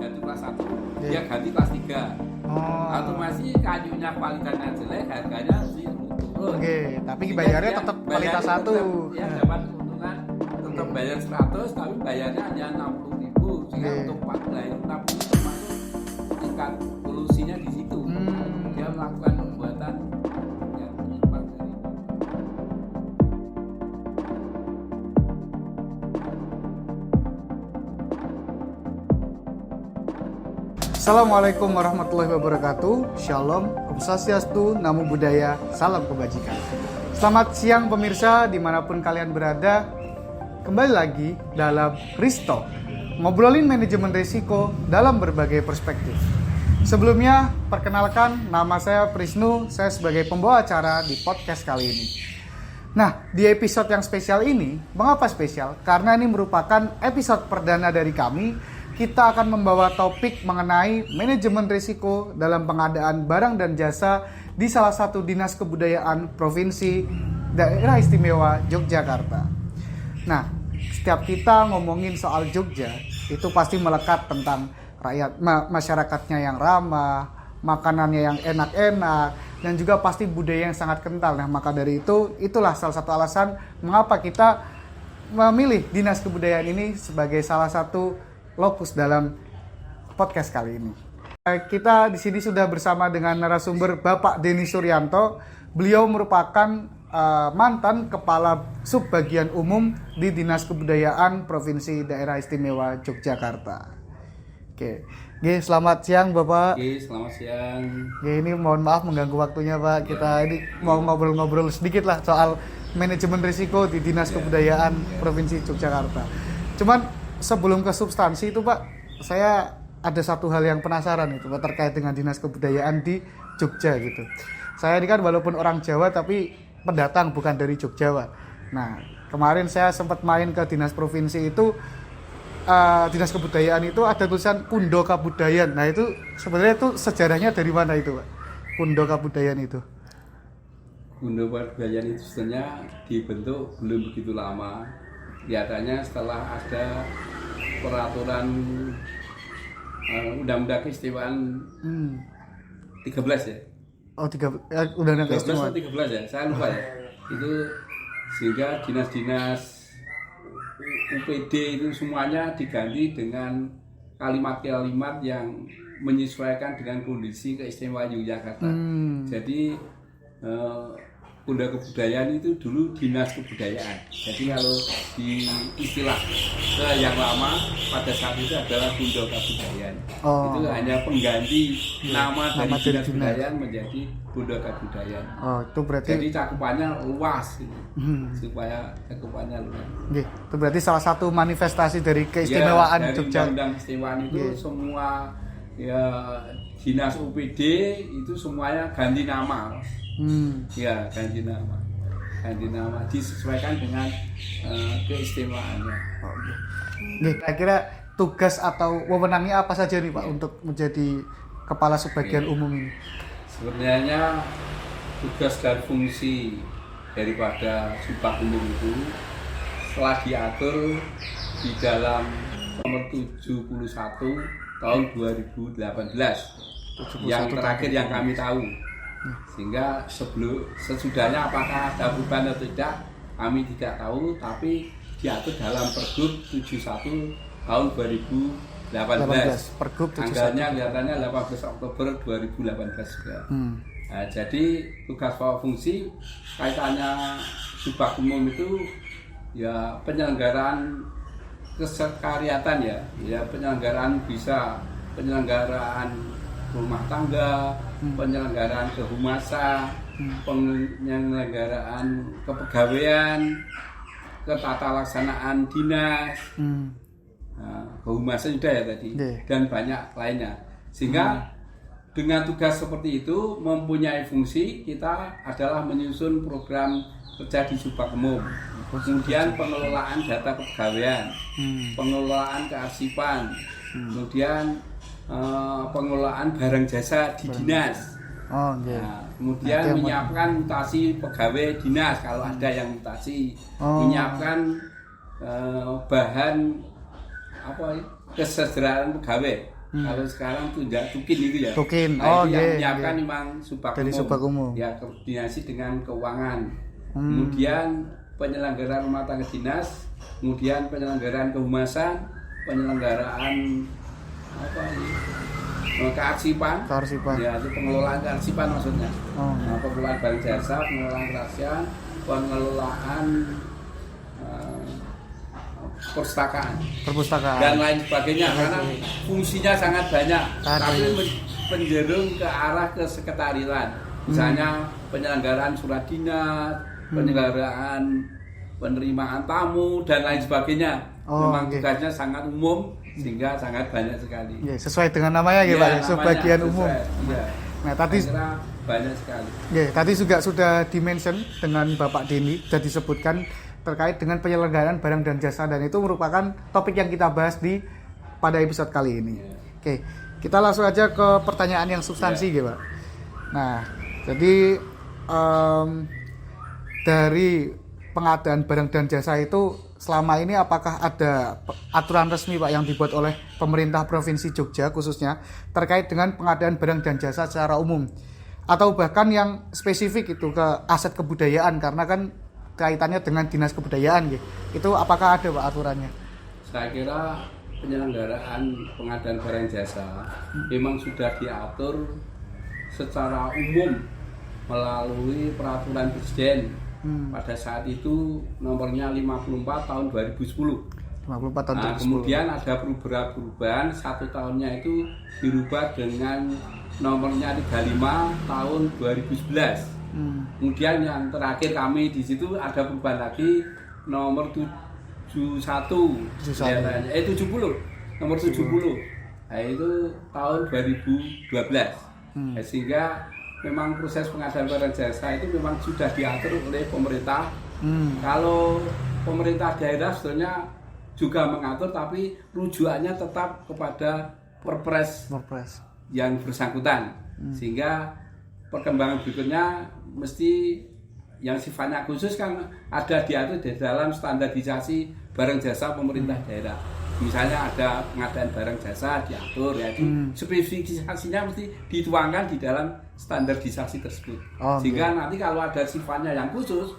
jatuh kelas 1, dia ganti kelas 3. Otomatis kayunya kualitasnya jelek, harganya sih turun. Tapi bayarnya tetap kualitas 1. Ya dapat keuntungan, tetap bayar 100 tapi bayarnya hanya 60.000. Sehingga untuk 60 termasuk tingkat polusinya di situ. Dia melakukan pembuatan yang menyimpang dari Assalamualaikum warahmatullahi wabarakatuh. Shalom, Om Swastiastu, Namo Buddhaya, salam kebajikan. Selamat siang pemirsa dimanapun kalian berada. Kembali lagi dalam Risto, ngobrolin manajemen risiko dalam berbagai perspektif. Sebelumnya, perkenalkan nama saya Prisnu, saya sebagai pembawa acara di podcast kali ini. Nah, di episode yang spesial ini, mengapa spesial? Karena ini merupakan episode perdana dari kami. Kita akan membawa topik mengenai manajemen risiko dalam pengadaan barang dan jasa di salah satu dinas kebudayaan Provinsi Daerah Istimewa Yogyakarta. Nah, setiap kita ngomongin soal Jogja, itu pasti melekat tentang rakyat masyarakatnya yang ramah, makanannya yang enak-enak, dan juga pasti budaya yang sangat kental. Nah, maka dari itulah salah satu alasan mengapa kita memilih dinas kebudayaan ini sebagai salah satu lokus dalam podcast kali ini. Kita di sini sudah bersama dengan narasumber Bapak Denny Suryanto. Beliau merupakan mantan Kepala Subbagian Umum di Dinas Kebudayaan Provinsi Daerah Istimewa Yogyakarta. Oke, selamat siang Bapak. Selamat siang. Ini mohon maaf mengganggu waktunya Pak. Kita ini mau ngobrol-ngobrol sedikit lah soal manajemen risiko di Dinas Kebudayaan Provinsi Yogyakarta. Cuman sebelum ke substansi itu Pak, saya ada satu hal yang penasaran itu Pak, terkait dengan Dinas Kebudayaan di Jogja gitu. Saya ini kan walaupun orang Jawa tapi pendatang bukan dari Jogja Pak. Nah, kemarin saya sempat main ke Dinas Provinsi itu, Dinas Kebudayaan itu ada tulisan Pundo Kabudayaan. Nah itu sebenarnya itu sejarahnya dari mana itu Pak? Pundo Kabudayaan itu. Pundo Kabudayaan itu sebenarnya dibentuk belum begitu lama. Kelihatannya setelah ada peraturan Undang-Undang Keistimewaan 13 ya? Oh, Undang-Undang Keistimewaan 13 ya? Saya lupa ya. Itu sehingga dinas-dinas UPD itu semuanya diganti dengan kalimat-kalimat yang menyesuaikan dengan kondisi keistimewaan Yogyakarta. Jadi Pundo Kebudayaan itu dulu Dinas Kebudayaan. Jadi kalau di istilah yang lama pada saat itu adalah Pundo Kabudayaan. Itu hanya pengganti nama dari Dinas Kebudayaan menjadi Pundo Kabudayaan. Itu berarti jadi cakupannya luas gitu. Supaya cakupannya luas. Itu berarti salah satu manifestasi dari keistimewaan dari Jogja. Undang-Undang Keistimewaan itu semua dinas UPD itu semuanya ganti nama. Ganti nama disesuaikan dengan keistimewaannya. Kira-kira tugas atau wewenangnya apa saja nih Pak untuk menjadi Kepala Subbagian Umum ini? Sebenarnya tugas dan fungsi daripada Subag Umum itu telah diatur di dalam nomor 71 tahun 2018 yang terakhir yang kami tahu. Sehingga sesudahnya apakah ada perubahan atau tidak kami tidak tahu, tapi diatur dalam Pergub 71 tahun 2018. Pergub 71. Tanggalnya kelihatannya 18 Oktober 2018 juga. Nah, jadi tugas fungsi kaitannya Subag Umum itu ya penyelenggaraan kesekariatan ya penyelenggaraan penyelenggaraan rumah tangga, penyelenggaraan kehumasan, penyelenggaraan kepegawaian, ketatalaksanaan dinas, kehumasan sudah ya tadi, dan banyak lainnya. Sehingga dengan tugas seperti itu mempunyai fungsi kita adalah menyusun program kerja di Subag Umum, kemudian pengelolaan data kepegawaian, pengelolaan kearsipan, kemudian pengelolaan barang jasa di dinas. Kemudian menyiapkan mutasi pegawai dinas kalau ada yang mutasi, menyiapkan bahan kesejahteraan pegawai. Kalau sekarang tunjak tukin itu ya. Tukin. Nah, itu yang Nggih, menyiapkan nggih. memang subak Dari umum. subak umum. Ya, koordinasi dengan keuangan. Kemudian penyelenggaraan rumah tangga dinas, kemudian penyelenggaraan kehumasan, penyelenggaraan apa ini? Kearsipan. Ya, itu pengelolaan kearsipan maksudnya. Nah, pengelolaan barang jasa, pengelolaan kerahasiaan, pengelolaan perpustakaan dan lain sebagainya, karena fungsinya sangat banyak, tapi penjerung ke arah kesekretariatan, misalnya penyelenggaraan surat dinas, penyelenggaraan penerimaan tamu dan lain sebagainya. Memang tugasnya sangat umum sehingga sangat banyak sekali. Ya, sesuai dengan namanya ya, Pak, sebagian umum. Ya. Nah, tadi banyak sekali. Ya, tadi juga sudah dimention dengan Bapak Denny, sudah disebutkan terkait dengan penyelenggaraan barang dan jasa, dan itu merupakan topik yang kita bahas pada episode kali ini. Oke, kita langsung aja ke pertanyaan yang substansi, gitu, Pak. Nah, jadi dari pengadaan barang dan jasa itu selama ini apakah ada aturan resmi, Pak, yang dibuat oleh pemerintah Provinsi Jogja khususnya terkait dengan pengadaan barang dan jasa secara umum, atau bahkan yang spesifik itu ke aset kebudayaan, karena kan kaitannya dengan dinas kebudayaan gitu. Itu apakah ada, Pak, aturannya? Saya kira penyelenggaraan pengadaan barang jasa memang sudah diatur secara umum melalui peraturan Presiden pada saat itu nomornya 54 tahun 2010. 54 tahun 2010. Kemudian ada perubahan satu tahunnya itu dirubah dengan nomornya 35 tahun 2011. Kemudian yang terakhir kami di situ ada perubahan lagi nomor 70 nomor 70. Nah, itu tahun 2012. Sehingga memang proses pengadaan barang jasa itu memang sudah diatur oleh pemerintah. Kalau pemerintah daerah sebenarnya juga mengatur, tapi rujukannya tetap kepada Perpres yang bersangkutan. Sehingga perkembangan berikutnya mesti yang sifatnya khusus kan ada diatur di dalam standarisasi barang jasa pemerintah daerah. Misalnya ada pengadaan barang jasa diatur ya, spesifikasinya mesti dituangkan di dalam standarisasi tersebut. Sehingga nanti kalau ada sifatnya yang khusus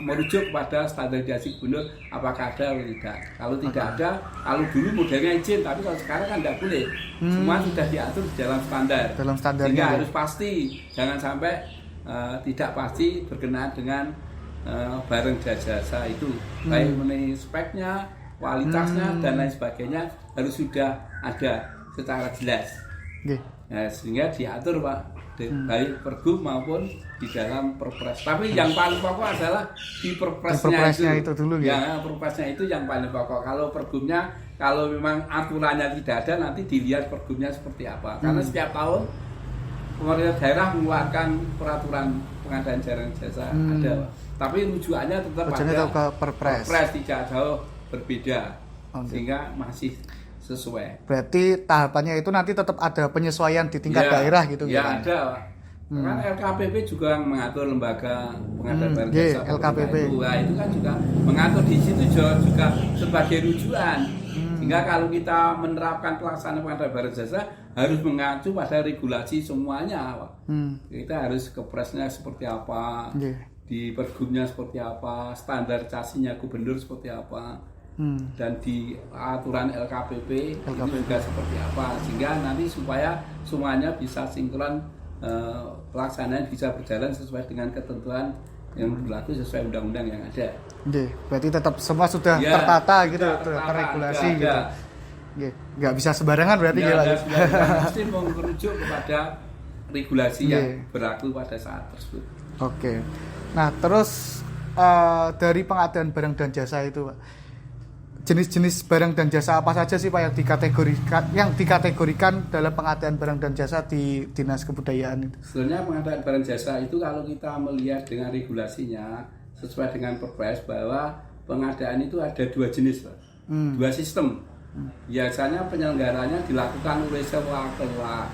merujuk kepada standarisasi gubernur apakah ada atau tidak. Kalau tidak ada, kalau dulu modelnya izin, tapi kalau sekarang kan tidak boleh. Semua sudah diatur di dalam standar. Sehingga harus pasti, jangan sampai tidak pasti berkenaan dengan barang jasa itu, baik mengenai speknya, kualitasnya dan lain sebagainya harus sudah ada secara jelas. Nah, sehingga diatur, Pak, baik Pergub maupun di dalam Perpres. Tapi yang paling pokok adalah di Perpresnya itu dulu ya. Perpresnya itu yang paling pokok. Kalau Pergubnya, kalau memang aturannya tidak ada, nanti dilihat Pergubnya seperti apa. Karena setiap tahun pemerintah daerah mengeluarkan peraturan pengadaan barang jasa ada, Pak. Tapi rujukannya tetap ada ke Perpres. Perpres tidak jauh berbeda, sehingga masih sesuai. Berarti tahapannya itu nanti tetap ada penyesuaian di tingkat daerah gitu ya? Ada, Pak. Kan LKPP juga mengatur lembaga pengadaan barang jasa. LKPP. Itu kan juga mengatur, di situ juga sebagai rujukan. Sehingga kalau kita menerapkan pelaksanaan pengadaan barang jasa harus mengacu pada regulasi semuanya, Pak. Kita harus ke Presnya seperti apa, di Pergubnya seperti apa, standarisasinya gubernur seperti apa. Dan di aturan LKPP itu juga seperti apa, sehingga nanti supaya semuanya bisa sinkron, pelaksanaan bisa berjalan sesuai dengan ketentuan yang berlaku sesuai undang-undang yang ada. Berarti tetap semua sudah tertata gitu, terregulasi gitu. Nggak bisa sembarangan berarti ya, Pak. Mesti merujuk kepada regulasi yang berlaku pada saat tersebut. Oke. Nah, terus dari pengadaan barang dan jasa itu, Pak, jenis-jenis barang dan jasa apa saja sih, Pak, yang dikategorikan dalam pengadaan barang dan jasa di Dinas Kebudayaan itu? Sebenarnya pengadaan barang jasa itu kalau kita melihat dengan regulasinya sesuai dengan Perpres bahwa pengadaan itu ada dua jenis, Pak. Dua sistem. Biasanya penyelenggaranya dilakukan oleh swakela.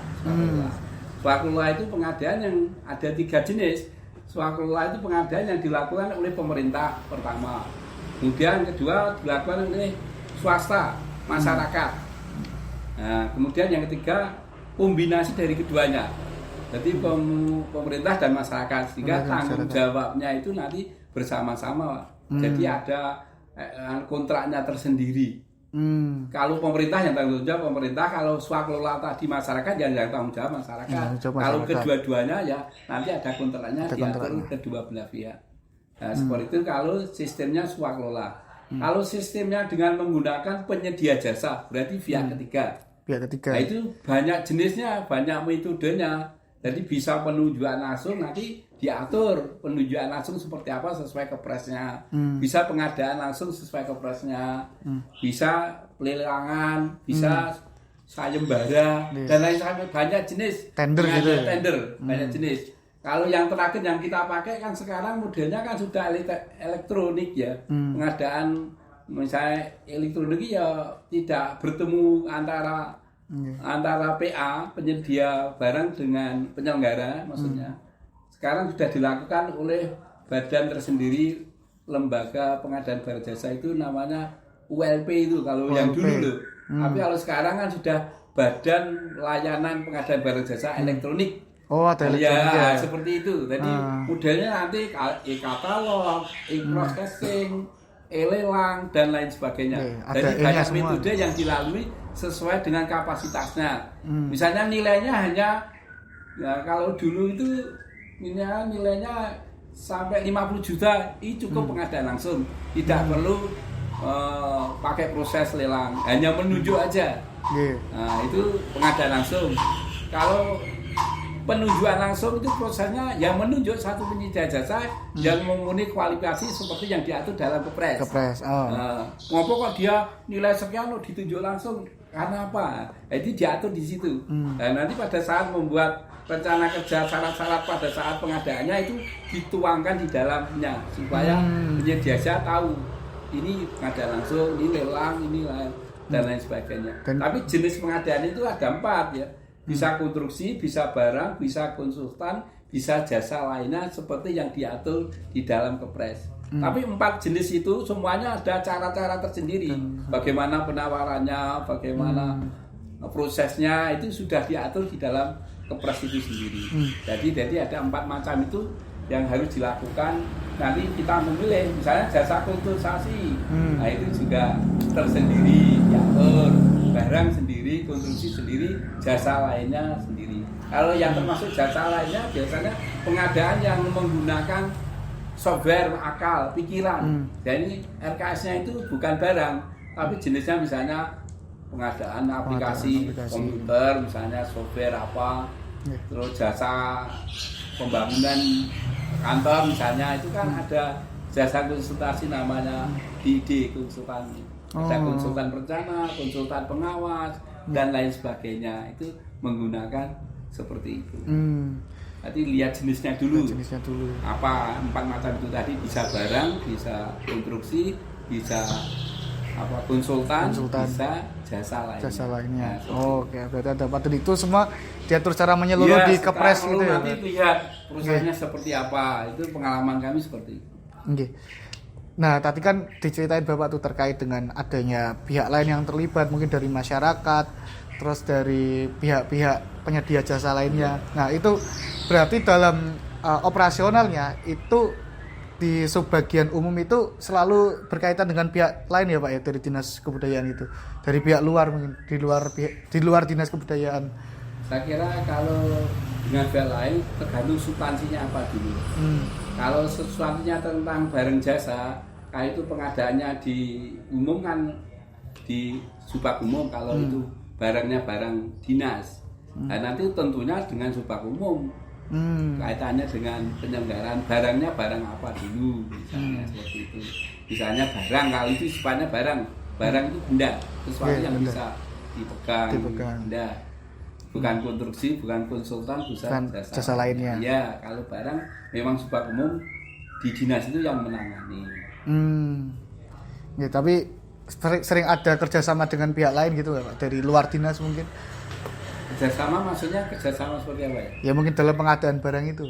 Swakela itu pengadaan yang ada tiga jenis. Swakela itu pengadaan yang dilakukan oleh pemerintah pertama. Kemudian kedua dilakukan oleh swasta, masyarakat. Nah, kemudian yang ketiga kombinasi dari keduanya. Jadi pemerintah dan masyarakat, sehingga tanggung jawabnya itu nanti bersama-sama. Jadi ada kontraknya tersendiri. Kalau pemerintah yang tanggung jawab pemerintah, kalau swakelola tadi masyarakat yang tanggung jawab masyarakat. Kalau kedua-duanya ya nanti ada kontraknya diatur kedua belah pihak. Nah, seperti itu kalau sistemnya swakelola. Kalau sistemnya dengan menggunakan penyedia jasa, berarti pihak ketiga. Nah, itu banyak jenisnya, banyak metodenya. Jadi bisa penunjukan langsung, nanti diatur penunjukan langsung seperti apa sesuai kepresnya. Bisa pengadaan langsung sesuai kepresnya. Bisa pelelangan, bisa sayembara dan lain sebagainya. Banyak jenis. Tender gitu. Tender, banyak jenis. Kalau yang terakhir yang kita pakai kan sekarang modelnya kan sudah elektronik ya. Pengadaan misalnya elektronik ya tidak bertemu antara PA penyedia barang dengan penyelenggara maksudnya. Sekarang sudah dilakukan oleh badan tersendiri, lembaga pengadaan barang jasa itu namanya ULP itu kalau yang dulu loh. Tapi kalau sekarang kan sudah Badan Layanan Pengadaan Barang Jasa Elektronik. Oh, ada elektronik ya. Seperti itu. Jadi modelnya nanti e-katalog, e-processing, e-lelang dan lain sebagainya. Jadi banyak metode yang dilalui sesuai dengan kapasitasnya. Misalnya nilainya hanya ya kalau dulu itu nilainya sampai 50 juta itu cukup pengadaan langsung, tidak perlu pakai proses lelang, hanya menunjuk aja. Nah, itu pengadaan langsung. Kalau penunjukan langsung itu prosesnya yang menunjuk satu penyedia jasa yang memenuhi kualifikasi seperti yang diatur dalam kepres. Ngopo kok dia nilai sekian lo ditunjuk langsung karena apa? Jadi diatur di situ. Dan nanti pada saat membuat rencana kerja syarat-syarat pada saat pengadaannya itu dituangkan di dalamnya supaya penyedia jasa tahu ini pengadaan langsung, ini lelang, ini lain dan lain sebagainya. Tapi jenis pengadaan itu ada 4 ya. Bisa konstruksi, bisa barang, bisa konsultan, bisa jasa lainnya seperti yang diatur di dalam kepres. Tapi 4 jenis itu semuanya ada cara-cara tersendiri. Bagaimana penawarannya, bagaimana prosesnya itu sudah diatur di dalam kepres itu sendiri. Jadi ada 4 macam itu yang harus dilakukan. Nanti kita memilih, misalnya jasa konsultasi, nah itu juga tersendiri diatur. Barang sendiri, konstruksi sendiri, jasa lainnya sendiri. Kalau yang termasuk jasa lainnya biasanya pengadaan yang menggunakan software akal, pikiran. Jadi RKS-nya itu bukan barang, tapi jenisnya misalnya pengadaan aplikasi komputer, misalnya software apa, terus jasa pembangunan kantor misalnya, itu kan ada jasa konsultasi namanya DD konsultan. Ada konsultan perencana, konsultan pengawas dan lain sebagainya. Itu menggunakan seperti itu. Nanti lihat jenisnya dulu. Apa 4 macam itu tadi, bisa barang, bisa konstruksi, bisa konsultan, bisa jasa lainnya. Oke, berarti ada 4 itu semua diatur secara menyeluruh di kepres gitu ya. Nanti lihat prosesnya seperti apa. Itu pengalaman kami seperti itu. Nah, tadi kan diceritain Bapak tuh terkait dengan adanya pihak lain yang terlibat, mungkin dari masyarakat, terus dari pihak-pihak penyedia jasa lainnya. Nah, itu berarti dalam operasionalnya itu di subbagian umum itu selalu berkaitan dengan pihak lain ya Pak ya, dari Dinas Kebudayaan itu. Dari pihak luar mungkin, di luar Dinas Kebudayaan. Saya kira kalau dengan pihak lain tergantung substansinya apa dulu. Kalau sesuatunya tentang barang jasa, kayak itu pengadaannya diumumkan di subak umum. Kalau itu barangnya barang dinas, nah nanti tentunya dengan subak umum. Kaitannya dengan penyelenggaraan barangnya barang apa dulu, misalnya seperti itu. Misalnya barang, kalau itu sifatnya barang itu benda, sesuatu yang benda. Bisa dipegang. Benda. Bukan konstruksi, bukan konsultan, bukan jasa lainnya. Ya, kalau barang memang subak umum di dinas itu yang menangani. Ya, tapi sering ada kerjasama dengan pihak lain gitu Pak, dari luar dinas mungkin. Kerjasama maksudnya kerjasama seperti apa ya? Ya mungkin dalam pengadaan barang itu.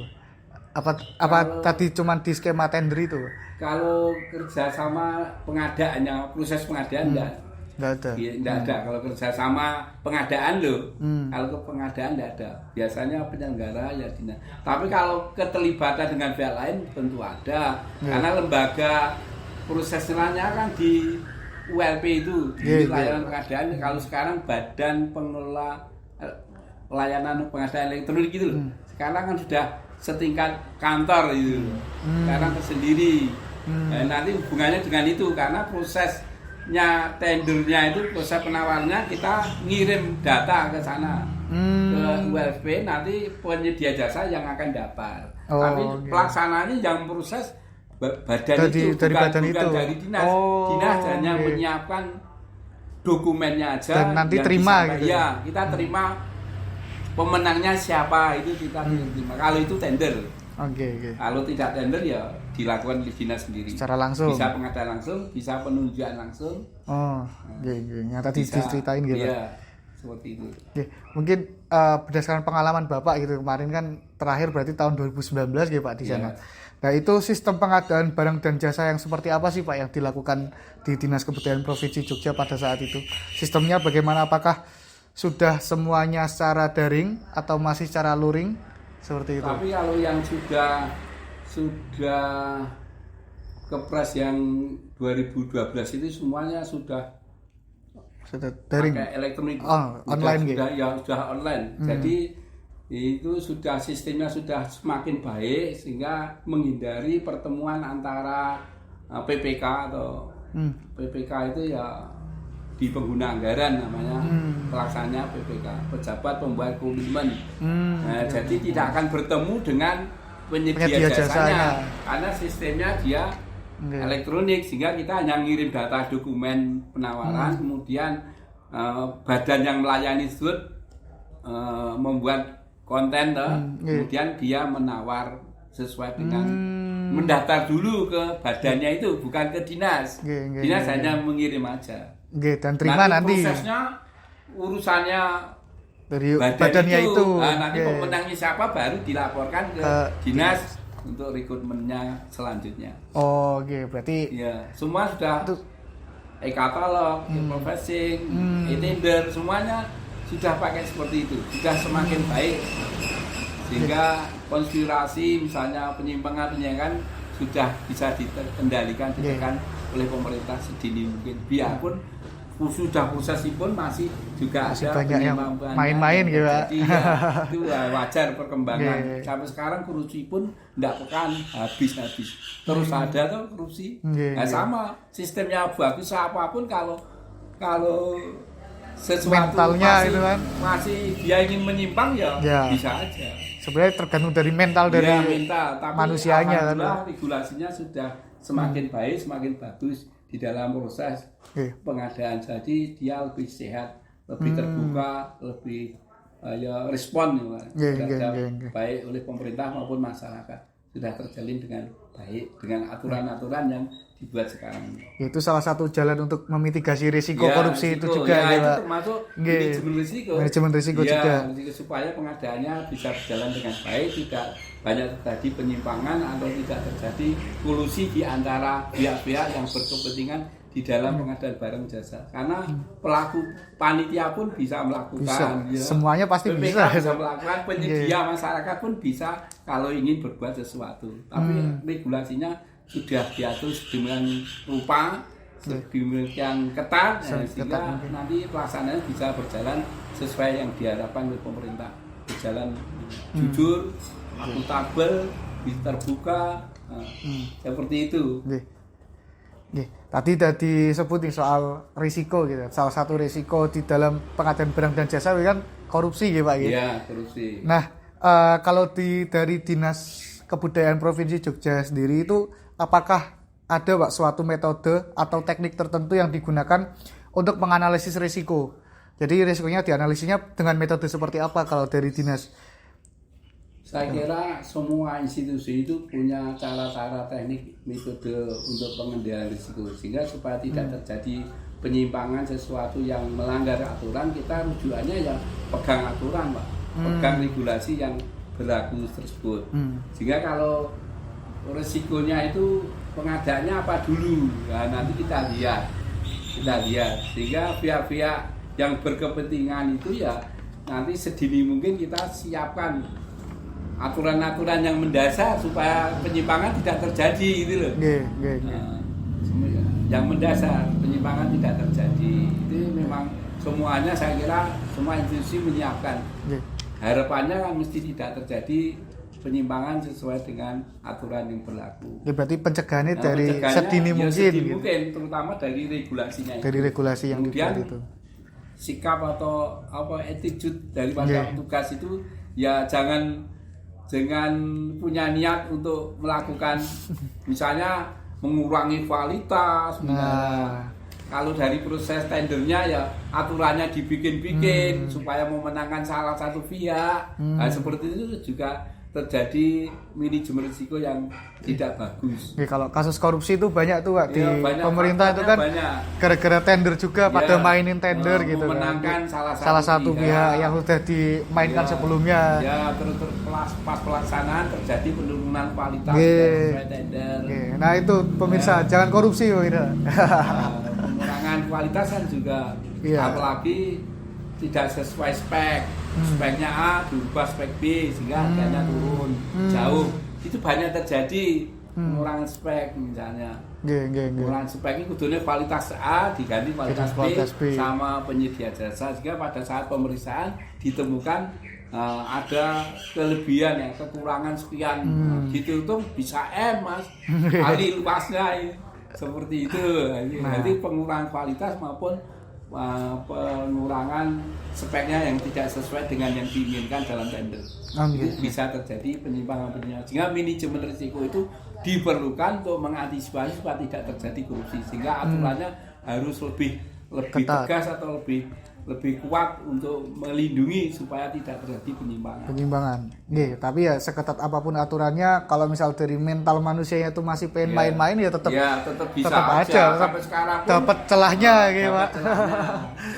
Apa tadi cuman di skema tender itu? Kalau kerjasama pengadaannya, proses pengadaan enggak. Nggak ada. Iya, nggak ada. Kalau kerjasama pengadaan loh, kalau ke pengadaan nggak ada. Biasanya penyelenggara ya dinas. Tapi kalau keterlibatan dengan pihak lain tentu ada. Karena lembaga prosesnya kan di ULP itu, di layanan pengadaan. Kalau sekarang Badan Pengelola Pelayanan Pengadaan Elektronik gitu loh. Sekarang kan sudah setingkat kantor itu. Sekarang tersendiri. Nanti hubungannya dengan itu karena prosesnya tendernya itu proses penawarannya kita ngirim data ke sana ke ULP, nanti penyedia jasa yang akan dapat. Tapi pelaksananya yang proses badan itu bukan dari dinas. Dinas hanya menyiapkan dokumennya aja dan nanti terima gitu. Ya, kita terima pemenangnya siapa itu kita terima. Kalau itu tender. Oke. Kalau tidak tender ya dilakukan oleh dinas sendiri. Secara langsung. Bisa pengadaan langsung, bisa penunjukan langsung. Yang tadi diceritain gitu. Iya, seperti itu. Oke. Mungkin berdasarkan pengalaman Bapak gitu kemarin kan terakhir berarti tahun 2019 gitu Pak di sana. Nah itu sistem pengadaan barang dan jasa yang seperti apa sih Pak yang dilakukan di Dinas Kebudayaan Provinsi Jogja pada saat itu? Sistemnya bagaimana? Apakah sudah semuanya secara daring atau masih secara luring seperti itu? Tapi kalau yang sudah Kepres yang 2012 itu semuanya sudah daring, pakai elektronik, online gitu. Sudah online. Jadi itu sudah sistemnya sudah semakin baik sehingga menghindari pertemuan antara PPK atau PPK itu ya di pengguna anggaran namanya, pelaksana PPK, pejabat pembuat komitmen. Jadi tidak akan bertemu dengan penyedia jasanya karena sistemnya dia elektronik, sehingga kita hanya ngirim data dokumen penawaran, kemudian badan yang melayani tersebut membuat konten, kemudian dia menawar sesuai dengan mendaftar dulu ke badannya itu, bukan ke dinas. Dinas hanya mengirim aja. Dan terima nanti prosesnya urusannya dari badannya itu. Nanti pemenangnya siapa baru dilaporkan ke dinas untuk rekrutmennya selanjutnya. Berarti ya semua sudah e-katalog, e-professing, e-tender, semuanya sudah pakai seperti itu, sudah semakin baik sehingga konspirasi misalnya penyimpangan sudah bisa dikendalikan, ditekan oleh pemerintah sedini mungkin. Biarpun sudah proses pun masih juga ada banyak yang main-main gitu. Jadi itu wajar perkembangan. Sampai sekarang korupsi pun tidak pekan habis terus ada tuh korupsi. Sama sistemnya bagus apapun kalau sesuatu mentalnya itu kan masih dia ingin menyimpang ya bisa aja. Sebenarnya tergantung dari mental dari tapi manusianya kan. Regulasinya sudah semakin baik, semakin bagus di dalam proses pengadaan. Jadi dia lebih sehat, lebih terbuka, lebih respon baik oleh pemerintah maupun masyarakat. Sudah terjalin dengan baik dengan aturan-aturan yang dibuat sekarang. Itu salah satu jalan untuk memitigasi risiko korupsi itu juga itu termasuk manajemen risiko juga. Supaya pengadaannya bisa berjalan dengan baik, tidak banyak terjadi penyimpangan atau tidak terjadi kolusi di antara pihak-pihak yang berkepentingan di dalam pengadaan barang jasa. Karena pelaku panitia pun bisa melakukan, semuanya pasti PPK bisa melakukan, penyedia masyarakat pun bisa kalau ingin berbuat sesuatu. Tapi regulasinya sudah diatur sedemikian rupa, sedemikian ketat, sehingga nanti pelaksanaannya bisa berjalan sesuai yang diharapkan oleh pemerintah, berjalan jujur, akuntabel, terbuka, seperti itu. Tadi disebut nih soal risiko gitu. Salah satu risiko di dalam pengadaan barang dan jasa kan korupsi gitu Pak. Iya, korupsi. Nah, kalau dari Dinas Kebudayaan Provinsi Jogja sendiri itu apakah ada Pak suatu metode atau teknik tertentu yang digunakan untuk menganalisis risiko? Jadi risikonya dianalisisnya dengan metode seperti apa kalau dari dinas? Saya kira semua institusi itu punya cara-cara teknik metode untuk pengendalian risiko, sehingga supaya tidak terjadi penyimpangan sesuatu yang melanggar aturan, kita rujukannya ya pegang aturan Pak, pegang regulasi yang berlaku tersebut. Sehingga kalau risikonya itu pengadaannya apa dulu, nah, nanti kita lihat kita lihat, sehingga pihak-pihak yang berkepentingan itu ya nanti sedini mungkin kita siapkan aturan-aturan yang mendasar supaya penyimpangan tidak terjadi gitu loh. Yang mendasar penyimpangan tidak terjadi itu memang semuanya, saya kira semua institusi menyiapkan. Harapannya kan mesti tidak terjadi penyimpangan sesuai dengan aturan yang berlaku. Ya, berarti pencegahannya dari sedini mungkin. Sedini mungkin, terutama dari regulasinya. Dari regulasi yang kemudian itu. Sikap atau attitude daripada petugas itu ya jangan punya niat untuk melakukan misalnya mengurangi kualitas. Kalau dari proses tendernya ya aturannya dibikin-bikin supaya memenangkan salah satu pihak. Nah, seperti itu juga terjadi manajemen risiko yang tidak bagus. Ya, kalau kasus korupsi itu banyak tuh Pak, di banyak, pemerintah itu kan gara-gara tender juga pada mainin tender gitu memenangkan kan. Salah satu pihak yang sudah dimainkan sebelumnya. Ya, terus pas pelaksanaan terjadi penurunan kualitas sesuai tender. Nah, itu pemirsa jangan korupsi pemirsa. Pengurangan kualitas kan juga apalagi tidak sesuai spek. Speknya A berubah spek B sehingga harganya turun jauh. Itu banyak terjadi pengurangan spek misalnya. Pengurangan spek itu kudunya kualitas A diganti kualitas B sama penyedia jasa, sehingga pada saat pemeriksaan ditemukan ada kelebihan ya, kekurangan sekian. Dihitung bisa M Mas. Kali luasnya seperti itu. Jadi pengurangan kualitas maupun pengurangan speknya yang tidak sesuai dengan yang diinginkan dalam tender. Itu bisa terjadi penyimpangan-penyimpangan. Sehingga manajemen risiko itu diperlukan untuk mengantisipasi supaya tidak terjadi korupsi. Sehingga aturannya harus lebih tegas atau lebih kuat untuk melindungi supaya tidak terjadi penyimpangan. Tapi ya seketat apapun aturannya, kalau misal dari mental manusianya itu masih pengen main-main ya tetap bisa aja. Sampai sekarang pun dapat celahnya gitu Pak.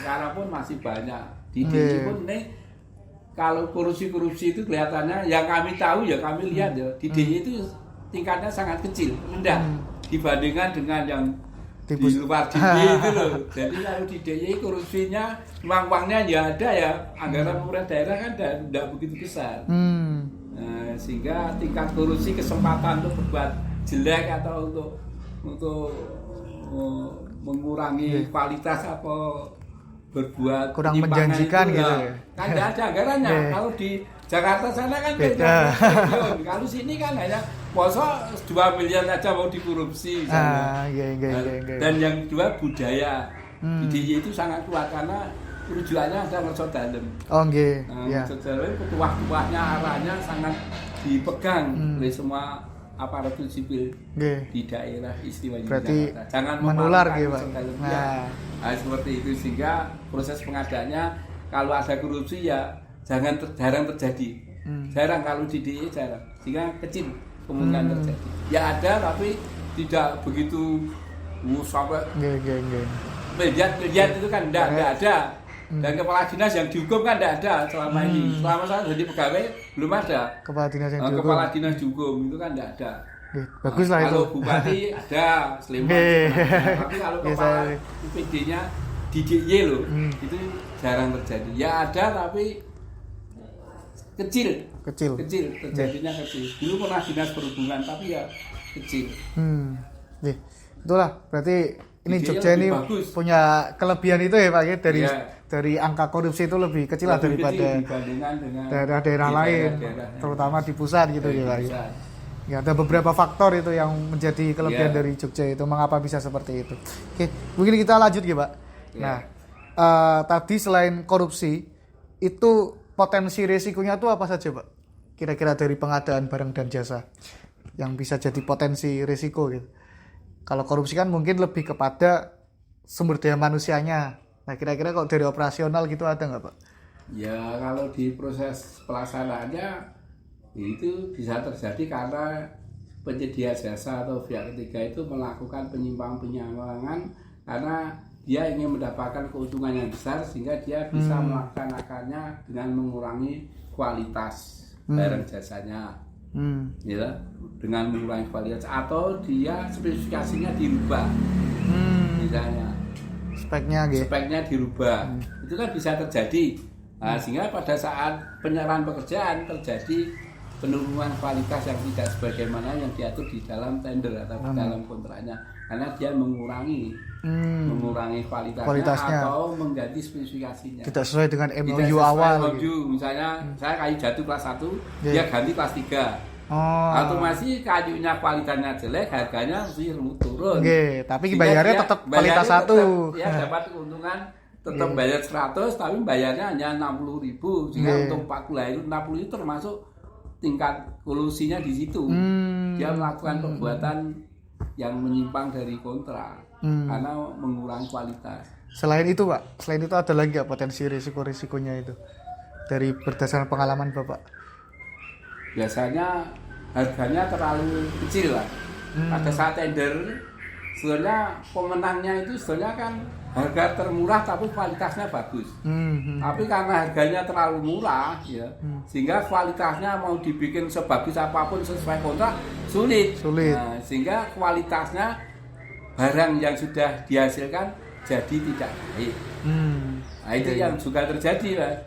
Sekarang pun masih banyak. Di DIY pun nih kalau korupsi itu kelihatannya yang kami tahu ya kami lihat ya di DIY itu tingkatnya sangat kecil, rendah dibandingkan dengan yang di luar DIY itu loh. Jadi kalau di DIY korupsinya uang-uangnya ya ada ya, anggaran pemerintah daerah kan tidak begitu besar. Sehingga tingkat korupsi, kesempatan untuk berbuat jelek atau untuk mengurangi kualitas apa berbuat kurang menjanjikan gitu ya. Kan tidak ada anggarannya. Kalau di Jakarta sana kan beda. Kalau sini kan hanya masa 2 miliar aja mau dikorupsi. Dan yang kedua budaya. Di DIY itu sangat kuat karena rujukannya ada ngerso dalem. Ngerso dalem petuah-tuahnya arahnya sangat dipegang oleh semua aparatur sipil di daerah istimewa berarti Jakarta. Jangan menular gitu Pak. Seperti itu, sehingga proses pengadaannya kalau ada korupsi ya jarang terjadi. Jarang kalau di DIY jarang. Sehingga kecil kemungkinan terjadi. Ya ada tapi tidak begitu sampai miliar itu kan enggak ada. Dan kepala dinas yang dihukum kan tidak ada selama ini. Selama saya jadi pegawai belum ada. Kepala dinas dihukum itu kan tidak ada. Bagus lah itu. Kalau bupati ada Sleman. Tapi kalau kepala UPD-nya di DIY loh, itu jarang terjadi. Ya ada tapi kecil terjadinya kecil. Dulu pernah dinas perhubungan tapi ya kecil. Itulah berarti ini Jogja ini bagus. Punya kelebihan itu ya Pak ya, dari angka korupsi itu lebih kecil lah daripada daerah-daerah lain, terutama di pusat gitu ya Pak. Ya ada beberapa faktor itu yang menjadi kelebihan dari Jogja itu, mengapa bisa seperti itu. Oke, mungkin kita lanjut ya Pak. Nah, tadi selain korupsi itu potensi resikonya itu apa saja Pak? Kira-kira dari pengadaan barang dan jasa yang bisa jadi potensi resiko gitu. Kalau korupsi kan mungkin lebih kepada sumber daya manusianya. Nah kira-kira kalau dari operasional gitu ada nggak Pak? Ya kalau di proses pelaksanaannya itu bisa terjadi karena penyedia jasa atau pihak ketiga itu melakukan penyimpangan karena dia ingin mendapatkan keuntungan yang besar sehingga dia bisa melaksanakannya dengan mengurangi kualitas barang jasanya. Ya, dengan mengurangi kualitas atau dia spesifikasinya dirubah misalnya speknya dirubah. Itu kan bisa terjadi. Nah, sehingga pada saat penyerahan pekerjaan terjadi penurunan kualitas yang tidak sebagaimana yang diatur di dalam tender atau di dalam kontraknya, karena dia mengurangi kualitasnya atau mengganti spesifikasinya. Tidak sesuai dengan MOU tidak sesuai awal. MOU. Gitu. Misalnya saya kayu jatuh kelas 1, dia ganti kelas 3. Otomatis kayunya kualitasnya jelek, harganya mesti turun. Tapi bayarnya tetap kualitas 1. Ya dapat keuntungan tetap bayar 100, tapi bayarnya hanya 60.000. Sehingga untuk 60 itu termasuk tingkat kolusinya di situ. Dia melakukan perbuatan yang menyimpang dari kontrak karena mengurangi kualitas. Selain itu Pak, ada lagi nggak potensi risiko-risikonya itu dari berdasarkan pengalaman Bapak? Biasanya harganya terlalu kecil lah. Pada saat tender sebenarnya pemenangnya itu sebenarnya kan harga termurah tapi kualitasnya bagus. Tapi karena harganya terlalu murah ya, sehingga kualitasnya mau dibikin sebagus apapun sesuai kontrak sulit. Nah, sehingga kualitasnya barang yang sudah dihasilkan jadi tidak baik. Nah, itu yang juga terjadi Mas.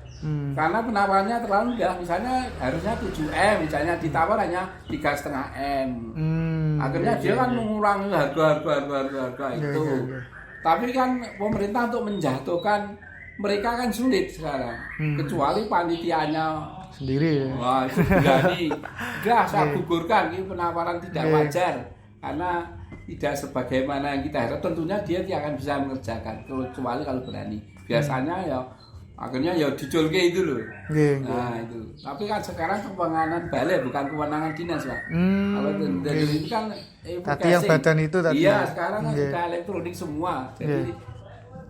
Karena penawarannya terlalu rendah, misalnya harusnya 7M, misalnya ditawar hanya 3,5M. Akhirnya dia kan mengurangi harga itu. Tapi kan pemerintah untuk menjatuhkan mereka kan sulit sekarang. Kecuali panitianya sendiri. Wah, itu berani. Udah saya gugurkan, ini penawaran tidak wajar. Karena tidak sebagaimana yang kita harap, tentunya dia tidak akan bisa mengerjakan kecuali kalau berani. Biasanya ya akhirnya ya diculke itu loh. Nah itu. Tapi kan sekarang kewenangan balai bukan kewenangan dinas Pak. Kalau dari itu kan tadi yang badan itu tadi. Iya, sekarang kan sudah elektronik semua. Jadi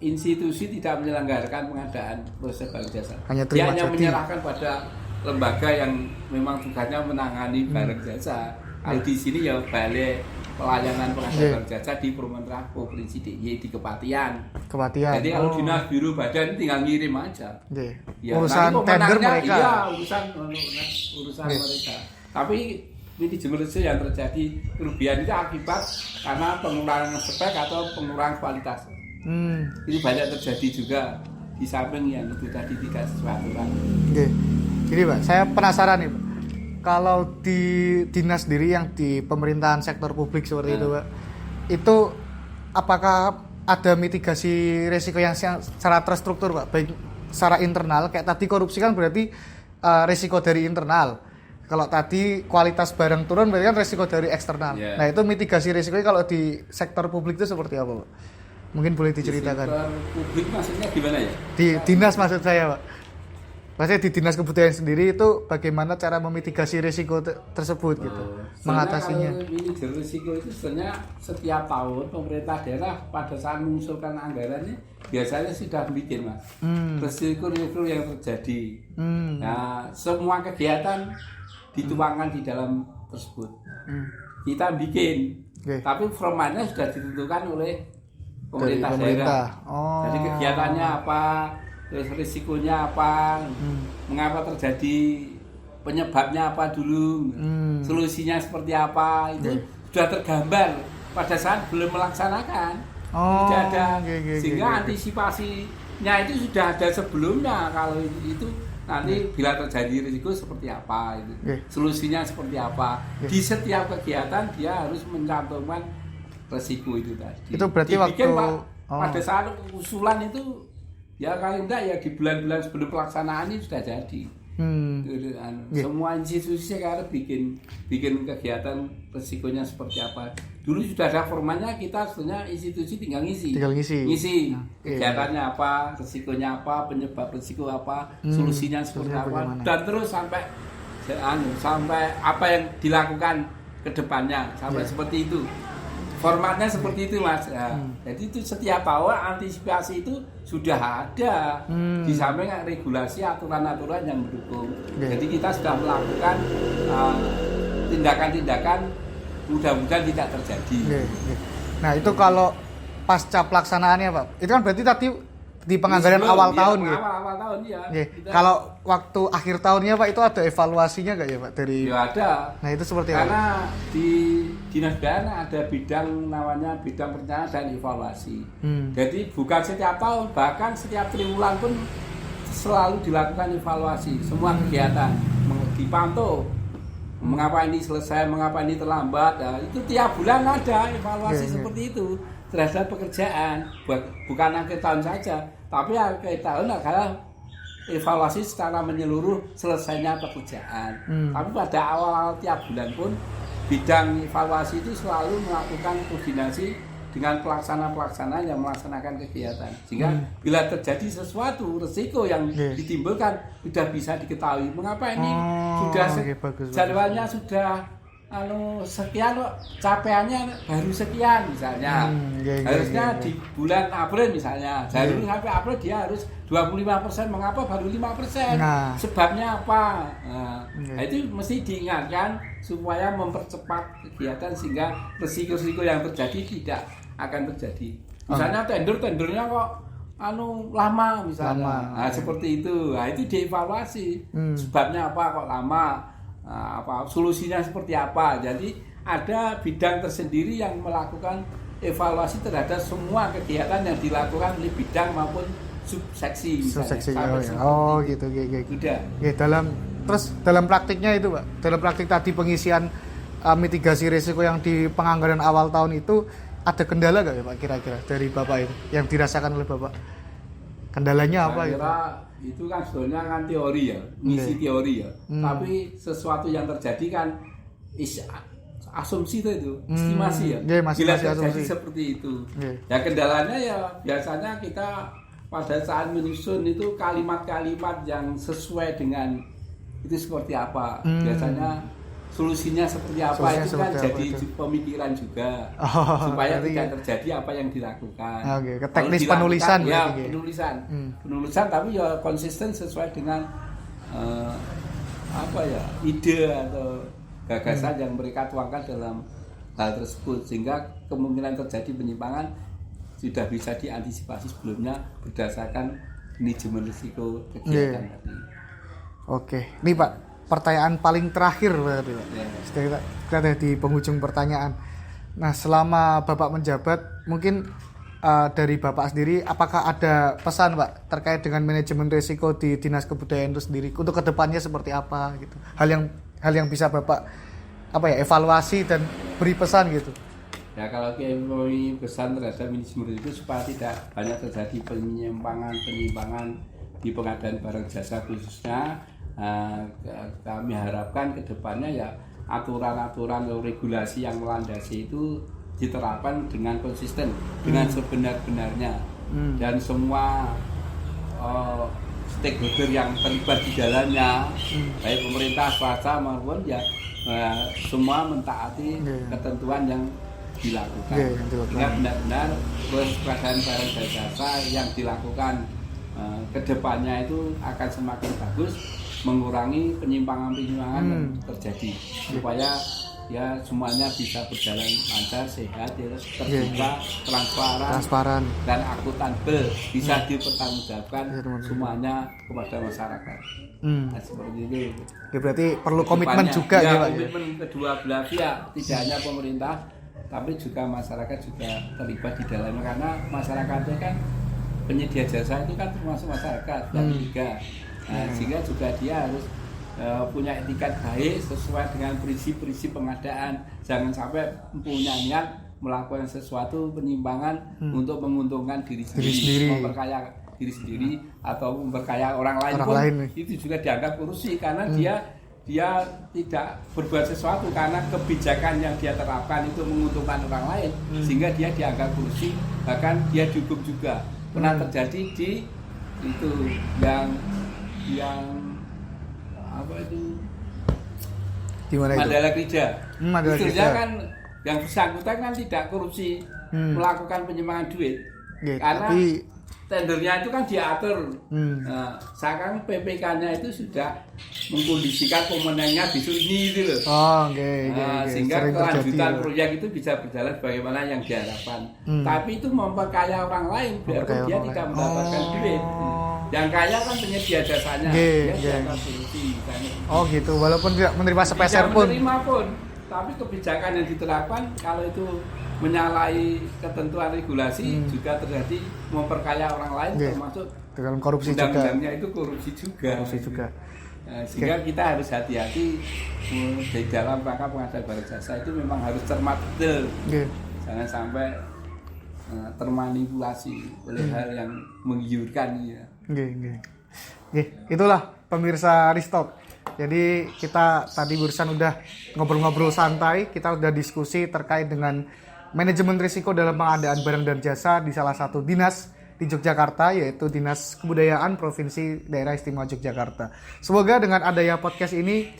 institusi tidak menyelenggarakan pengadaan proses barang jasa. Dia hanya menyerahkan pada lembaga yang memang tugasnya menangani barang jasa. Kalau di sini ya balai pelayanan pengadaan barang jasa di Pemerintah Provinsi DIY di Kepatian. Jadi kalau dinas biru badan tinggal ngirim aja. Ya, urusan tender mereka. Iya, urusan mereka. Tapi manajemen yang terjadi kerugian itu akibat karena pengurangan spek atau pengurangan kualitas. Ini banyak terjadi juga di samping yang itu tadi tidak sesuai aturan. Jadi Pak, saya penasaran nih Pak. Kalau di dinas sendiri yang di pemerintahan sektor publik seperti itu Pak, itu apakah ada mitigasi risiko yang secara terstruktur Pak, baik secara internal, kayak tadi korupsi kan berarti risiko dari internal. Kalau tadi kualitas barang turun berarti kan risiko dari eksternal. Nah itu mitigasi risikonya kalau di sektor publik itu seperti apa Pak? Mungkin boleh diceritakan. Di sektor publik maksudnya gimana ya? Di dinas maksud saya Pak. Maksudnya di dinas kebudayaan sendiri itu bagaimana cara memitigasi risiko tersebut gitu, mengatasinya. Kalau manajer risiko itu sebenarnya setiap tahun pemerintah daerah pada saat mengusulkan anggarannya biasanya sudah bikin Mas risiko-risiko yang terjadi. Nah semua kegiatan dituangkan di dalam tersebut. Kita bikin, tapi formatnya sudah ditentukan oleh pemerintah daerah. Jadi kegiatannya apa? Terus risikonya apa, mengapa terjadi, penyebabnya apa dulu, solusinya seperti apa, itu sudah tergambar pada saat belum melaksanakan. Tidak ada, sehingga antisipasinya itu sudah ada sebelumnya. Kalau itu nanti bila terjadi risiko seperti apa, itu solusinya seperti apa. Di setiap kegiatan dia harus mencantumkan risiko itu tadi. Itu berarti dibikin, waktu Pak, pada saat usulan itu. Ya kalau enggak ya di bulan-bulan sebelum pelaksanaan ini sudah jadi. Semua institusi sekarang bikin kegiatan risikonya seperti apa. Dulu sudah ada formatnya, kita sebenarnya institusi tinggal ngisi. Kegiatannya apa, risikonya apa, penyebab risiko apa, solusinya seperti apa, dan terus sampai apa yang dilakukan ke depannya sampai seperti itu. Formatnya seperti itu Mas. Jadi itu setiap tahun antisipasi itu sudah ada di samping regulasi aturan-aturan yang mendukung. Jadi kita sudah melakukan tindakan-tindakan mudah-mudahan tidak terjadi. Nah itu kalau pasca pelaksanaannya Pak, itu kan berarti tadi di penganggaran awal tahun gitu. Awal tahun ya. Kalau waktu akhir tahunnya Pak itu ada evaluasinya nggak ya Pak dari? Ya ada. Nah itu seperti karena apa? di dinas kebudayaan ada bidang namanya bidang perencanaan dan evaluasi. Jadi bukan setiap tahun, bahkan setiap triwulan pun selalu dilakukan evaluasi semua kegiatan, dipantau mengapa ini selesai, mengapa ini terlambat. Nah, itu tiap bulan ada evaluasi seperti itu terhadap pekerjaan, bukan akhir tahun saja, tapi akhir tahun adalah evaluasi secara menyeluruh selesainya pekerjaan. Tapi pada awal tiap bulan pun bidang evaluasi itu selalu melakukan koordinasi dengan pelaksana yang melaksanakan kegiatan, sehingga bila terjadi sesuatu resiko yang ditimbulkan sudah bisa diketahui. Mengapa ini sudah jadwalnya sudah sekian kok capaiannya baru sekian misalnya. Harusnya di bulan April misalnya, Januari sampai April dia harus 25%, mengapa baru 5%? Sebabnya apa? Nah, itu mesti diingatkan supaya mempercepat kegiatan sehingga risiko-risiko yang terjadi tidak akan terjadi. Misalnya tendernya kok lama misalnya. Nah, seperti itu. Nah, itu dievaluasi. Sebabnya apa kok lama? Solusinya seperti apa? Jadi ada bidang tersendiri yang melakukan evaluasi terhadap semua kegiatan yang dilakukan oleh bidang maupun subseksi. Gitu. Dalam praktiknya itu, Pak. Dalam praktik tadi pengisian mitigasi risiko yang di penganggaran awal tahun itu ada kendala nggak ya, Pak, kira-kira dari Bapak itu yang dirasakan oleh Bapak? Kendalanya apa gitu? Itu kan sebenarnya kan teori ya, ngisi teori ya. Tapi sesuatu yang terjadi kan asumsi itu, estimasi ya. Bila terjadi seperti itu. Ya kendalanya ya biasanya kita pada saat menyusun itu kalimat-kalimat yang sesuai dengan itu seperti apa. Biasanya solusinya seperti apa itu kan jadi pemikiran juga supaya tidak terjadi apa yang dilakukan. Teknis penulisan ya, penulisan tapi ya konsisten sesuai dengan ide atau gagasan yang mereka tuangkan dalam hal tersebut, sehingga kemungkinan terjadi penyimpangan sudah bisa diantisipasi sebelumnya berdasarkan manajemen risiko kegiatan tadi. Ini Pak, pertanyaan paling terakhir berarti, Pak. Kita ada di penghujung pertanyaan. Nah, selama Bapak menjabat, mungkin dari Bapak sendiri, apakah ada pesan, Pak, terkait dengan manajemen risiko di Dinas Kebudayaan itu sendiri untuk kedepannya seperti apa gitu? Hal yang bisa Bapak evaluasi dan beri pesan gitu. Ya, kalau kami pesan terhadap manajemen risiko supaya tidak banyak terjadi penyimpangan di pengadaan barang jasa khususnya. Kami harapkan ke depannya ya aturan-aturan atau regulasi yang melandasi itu diterapkan dengan konsisten, dengan sebenar-benarnya, dan semua stakeholder yang terlibat di dalamnya, baik pemerintah, swasta maupun ya semua mentaati ketentuan yang dilakukan. Sehingga benar-benar proses pengadaan barang jasa yang dilakukan ke depannya itu akan semakin bagus, mengurangi penyimpangan-penyimpangan yang terjadi, supaya ya semuanya bisa berjalan lancar, sehat, ya, terbuka, transparan dan akuntabel, bisa dipertanggungjawabkan semuanya kepada masyarakat. Nah, seperti itu. Ya, berarti perlu komitmen juga ya, Pak. Komitmen kedua belah pihak, tidak hanya pemerintah, tapi juga masyarakat juga terlibat di dalamnya, karena masyarakatnya kan penyedia jasa itu kan termasuk masyarakat dan juga. Nah, sehingga juga dia harus punya etikat baik sesuai dengan prinsip-prinsip pengadaan. Jangan sampai punya niat melakukan sesuatu penyimpangan untuk menguntungkan diri sendiri, memperkaya diri sendiri atau memperkaya orang lain itu juga dianggap korupsi, karena dia tidak berbuat sesuatu karena kebijakan yang dia terapkan itu menguntungkan orang lain, sehingga dia dianggap korupsi, bahkan dia dihukum juga. Pernah terjadi di itu yang apa itu di mana itu? Mandala Krida. Istilahnya kan yang bersangkutan kan tidak korupsi, melakukan penyimpangan duit, karena tendernya itu kan diatur. Nah, sekarang PPK-nya itu sudah mengkondisikan pemenangnya di sini gitu loh. Sehingga kelanjutan proyek itu bisa berjalan bagaimana yang diharapkan. Tapi itu memperkaya orang lain, biarpun dia tidak mendapatkan duit. Yang kaya kan penyedia jasanya, dia dianggap korupsi. Gitu, walaupun tidak menerima sepeser pun. Menerima pun. tapi kebijakan yang diterapkan kalau itu menyalahi ketentuan regulasi juga terjadi memperkaya orang lain, termasuk dalam korupsi juga. Undang-undangnya itu korupsi juga. Sehingga kita harus hati-hati di dalam rangka pengadaan barang jasa itu memang harus cermat betul. Jangan sampai termanipulasi oleh hal yang menggiurkan ya. Itulah pemirsa Ristok. Jadi kita tadi barusan udah ngobrol-ngobrol santai, kita udah diskusi terkait dengan manajemen risiko dalam pengadaan barang dan jasa di salah satu dinas di Yogyakarta, yaitu Dinas Kebudayaan Provinsi Daerah Istimewa Yogyakarta. Semoga dengan adanya podcast ini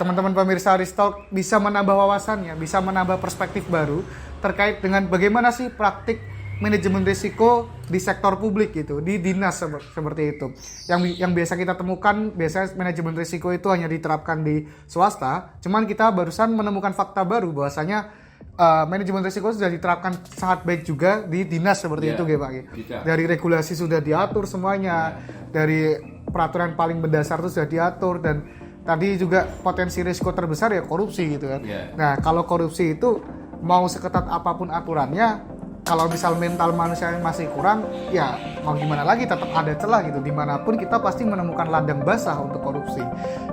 teman-teman pemirsa Ristok bisa menambah wawasannya, bisa menambah perspektif baru terkait dengan bagaimana sih praktik manajemen risiko di sektor publik gitu, di dinas seperti itu. Yang biasa kita temukan, biasanya manajemen risiko itu hanya diterapkan di swasta, cuman kita barusan menemukan fakta baru bahwasanya manajemen risiko sudah diterapkan sangat baik juga di dinas seperti itu Pak. Dari regulasi sudah diatur semuanya, dari peraturan paling mendasar itu sudah diatur, dan tadi juga potensi risiko terbesar ya korupsi gitu kan. Nah, kalau korupsi itu mau seketat apapun aturannya, kalau misal mental manusia masih kurang, ya mau gimana lagi, tetap ada celah gitu. Dimanapun kita pasti menemukan ladang basah untuk korupsi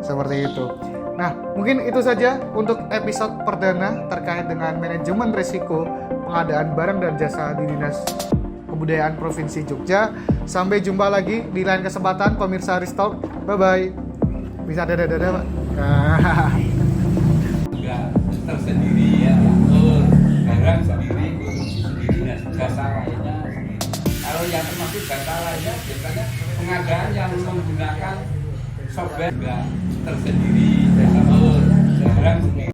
seperti itu. Nah, mungkin itu saja untuk episode perdana terkait dengan manajemen risiko pengadaan barang dan jasa di Dinas Kebudayaan Provinsi Jogja. Sampai jumpa lagi di lain kesempatan pemirsa Ristok. Bye-bye. Bisa dadah-dadah, Pak. Enggak tersendiri ya, barang sendiri, korupsi sendiri, dan jasa lainnya sendiri. Kalau yang termasuk jasa lainnya biasanya pengadaan yang menggunakan software juga tersendiri, jasa barang sendiri.